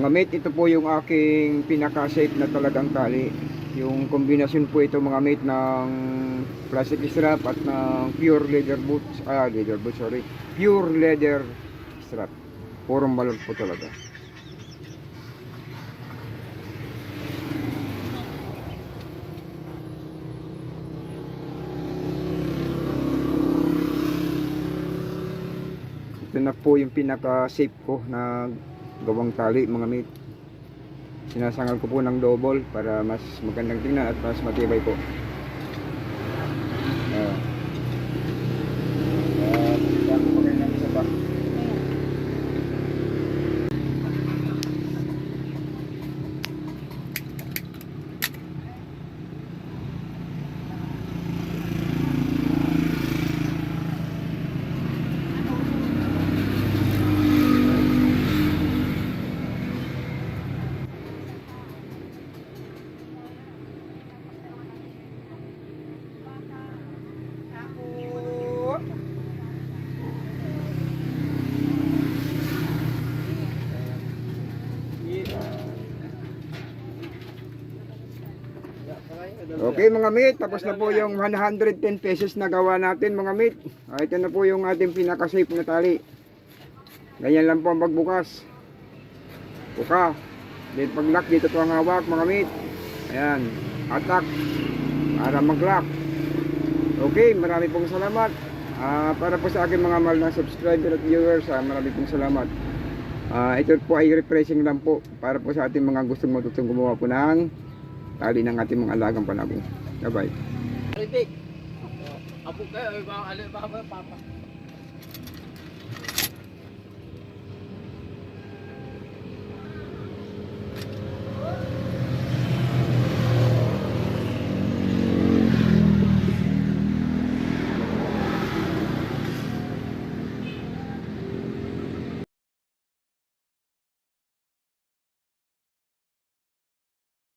Mga mate, ito po yung aking pinaka-safe na talagang tali. Yung kombinasyon po ito mga mate ng plastic strap at ng pure leather boots. Pure leather strap. Purong balot po talaga. Ito na po yung pinaka-safe ko na gawang tali mga mate. Sinasangal ko po ng double para mas magandang tingnan at mas matibay po. Isa pa. Okay mga mate, tapos na po yung 110 pesos na gawa natin mga mate. Ito na po yung ating pinaka-safe na tali. Ganyan lang po ang pagbukas. Buka. Then pag lock dito po ang hawak mga mate. Ayan, attack para mag-lock. Okay, marami pong salamat. Para po sa aking mga mahal na subscriber at viewers, marami pong salamat. Ito po ay refreshing lang po para po sa ating mga gustong matutong gumawa po ng tali ng ating mga alagang panabong. Bye bye. Ritik. Apo kayo, papa.